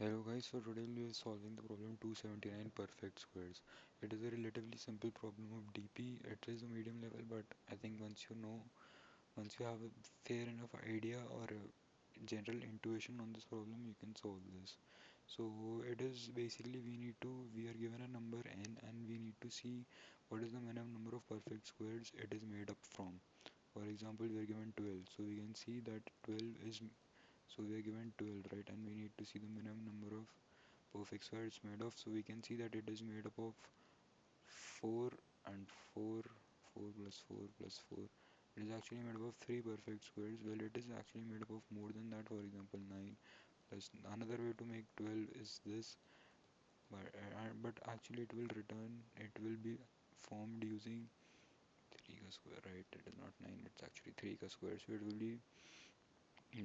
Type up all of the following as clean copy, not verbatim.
Hello guys, so today we are solving the problem 279 perfect squares. It is a relatively simple problem of DP. It is a medium level, but I think once you have a fair enough idea or a general intuition on this problem, you can solve this. So it is basically we are given a number n and we need to see what is the minimum number of perfect squares it is made up from. For example, we are given 12, so we can see that 12 is so we are given 12, right, and we need to see the minimum number of perfect square it's made of. So we can see that it is made up of 4 and 4, 4 plus 4 plus 4. It is actually made up of 3 perfect squares. Well, it is actually made up of more than that. For example, 9 plus another way to make 12 is this, but actually it will be formed using 3 ka square, right? It is not 9, it's actually 3 ka square. So it will be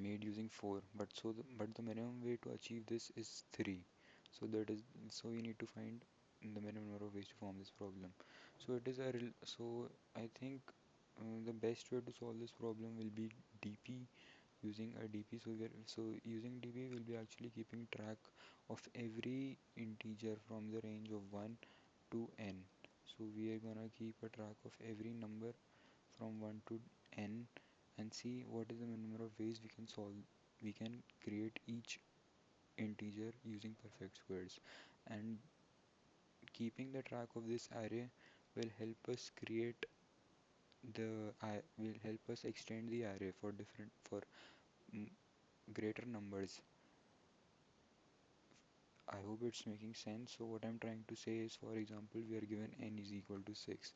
made using 4, but the minimum way to achieve this is 3. So we need to find the minimum number of ways to form this problem. So it is a real so I think the best way to solve this problem will be dp, using a dp. So using dp we'll be actually keeping track of every integer from the range of 1 to n. So we are gonna keep a track of every number from 1 to n and see what is the number of ways we can create each integer using perfect squares. And keeping the track of this array will help us create will help us extend the array for mm, greater numbers. I hope it's making sense. So what I'm trying to say is, for example, we are given n is equal to 6.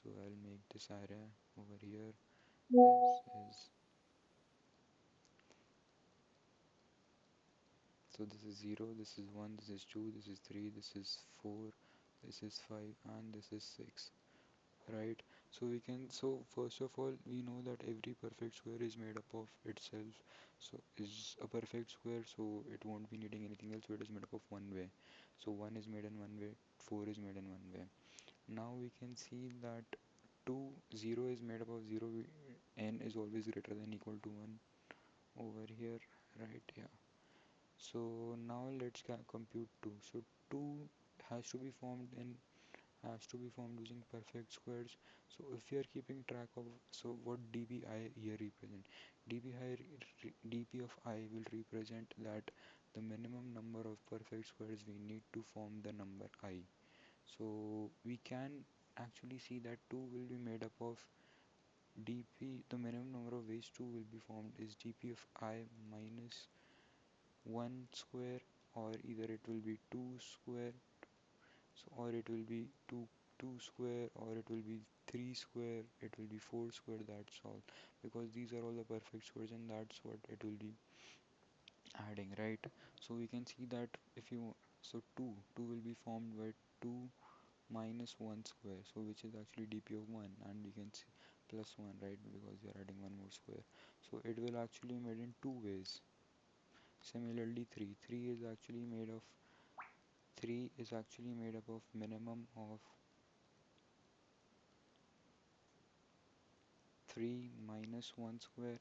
So I'll make this array over here. This is So this is 0, this is 1, this is 2, this is 3, this is 4, this is 5, and this is 6, right? So first of all, we know that every perfect square is made up of itself. So is a perfect square, so it won't be needing anything else, so it is made up of one way. So 1 is made in one way, 4 is made in one way. Now we can see that 0 is made up of 0, n is always greater than equal to 1 over here, right? Yeah. So now let's compute 2. So 2 has to be formed in has to be formed using perfect squares. So if we are keeping track of, so what dpi here represent? dp of I will represent that the minimum number of perfect squares we need to form the number I. So we can actually see that 2 will be made up of the minimum number of ways 2 will be formed is dp of I minus 1 square, or either it will be 2 square, so or it will be 2 square, or it will be 3 square, it will be 4 square. That's all, because these are all the perfect squares and that's what it will be adding, right? So we can see that if you so 2 will be formed by 2 minus 1 square, so which is actually dp of 1, and we can see plus 1, right, because we are adding one more square. So it will actually made in two ways. Similarly, 3 is actually made up of minimum of 3 minus 1 square,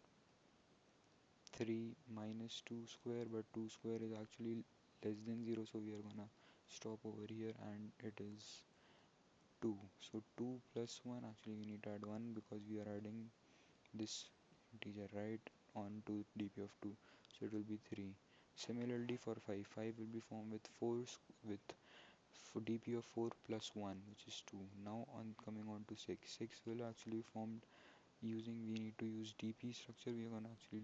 3 minus 2 square, but 2 square is actually less than 0, so we are gonna stop over here and it is 2. So 2 plus 1, actually we need to add 1 because we are adding this integer right on to dp of 2, so it will be 3. Similarly for 5 will be formed with for dp of 4 plus 1, which is 2. Now on coming on to 6 will actually form using we need to use dp structure. We are going to actually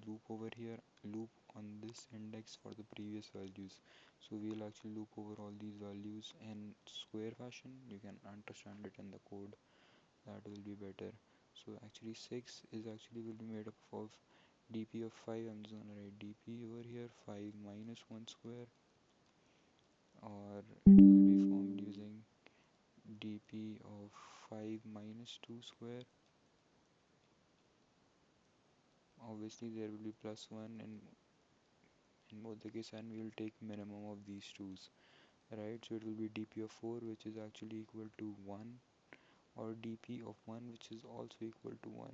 loop on this index for the previous values. So we'll actually loop over all these values in square fashion. You can understand it in the code, that will be better. So actually 6 is actually will be made up of dp of 5. I'm just gonna write dp over here, 5 minus 1 square, or it will be formed using dp of 5 minus 2 square. Obviously there will be plus 1 in both the case, and we will take minimum of these twos, right? So it will be dp of 4, which is actually equal to 1, or dp of 1, which is also equal to 1.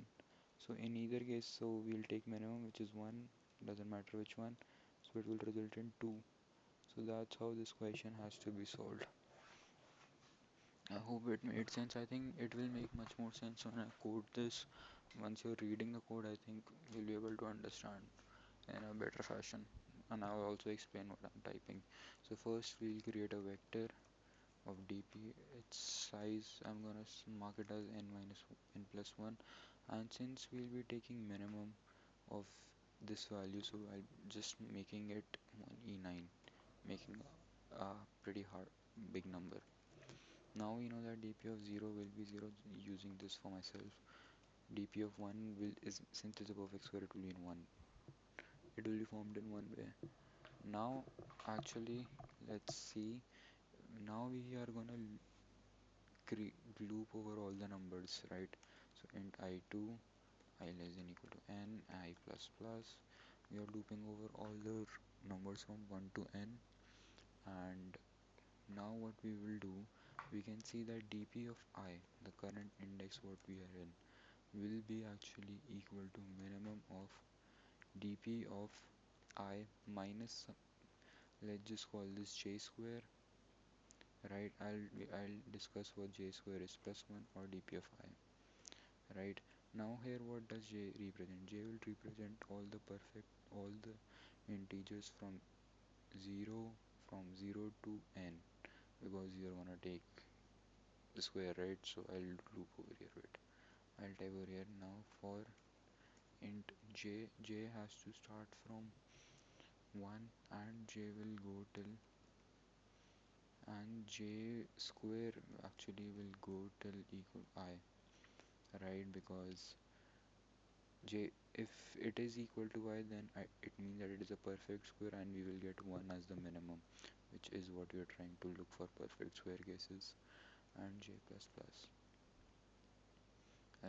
So in either case, so we'll take minimum, which is 1, doesn't matter which one, so it will result in 2. So that's how this question has to be solved. I hope it made sense. I think it will make much more sense when I code this. Once you're reading the code, I think you'll be able to understand in a better fashion. And I'll also explain what I'm typing. So first we'll create a vector of dp. Its size, I'm gonna mark it as n minus n plus 1. And since we'll be taking minimum of this value, so I'll just making it 1e9, making a pretty hard big number. Now we know that dp of 0 will be 0, using this for myself. dp of 1 will is, since it's a perfect square, it will be in 1. It will be formed in one way. Now actually let's see. Now we are gonna loop over all the numbers, right? So int I2, I less than equal to n, I plus plus. We are looping over all the numbers from 1 to n. And now what we will do, we can see that dp of I, the current index what we are in, will be actually equal to minimum of dp of I minus, let's just call this j square, right? I'll discuss what j square is, plus 1 or dp of I, right? Now here what does j represent? J will represent all the integers from 0 0 to n, because you're gonna take the square, right? So I'll loop over here. Wait, I'll type over here now for int j has to start from 1 and j will go till, and j square actually will go till equal I, right? Because j, if it is equal to I, then it means that it is a perfect square and we will get 1 as the minimum, which is what we are trying to look for, perfect square cases. And j plus plus,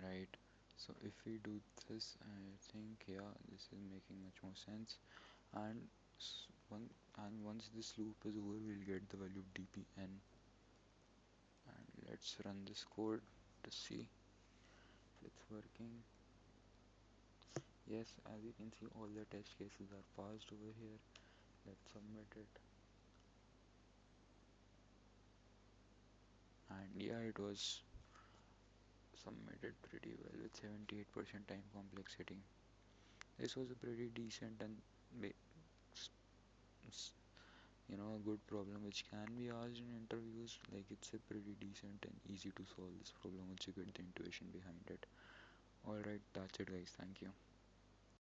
right? So if we do this, I think, yeah, this is making much more sense. And once this loop is over, we'll get the value of dpn. And let's run this code to see if it's working. Yes, as you can see, all the test cases are passed over here. Let's submit it. And yeah, it was submitted pretty well with 78% time complexity. This was a pretty decent and a good problem which can be asked in interviews. Like, it's a pretty decent and easy to solve this problem once you get the intuition behind it. Alright, that's it guys, thank you.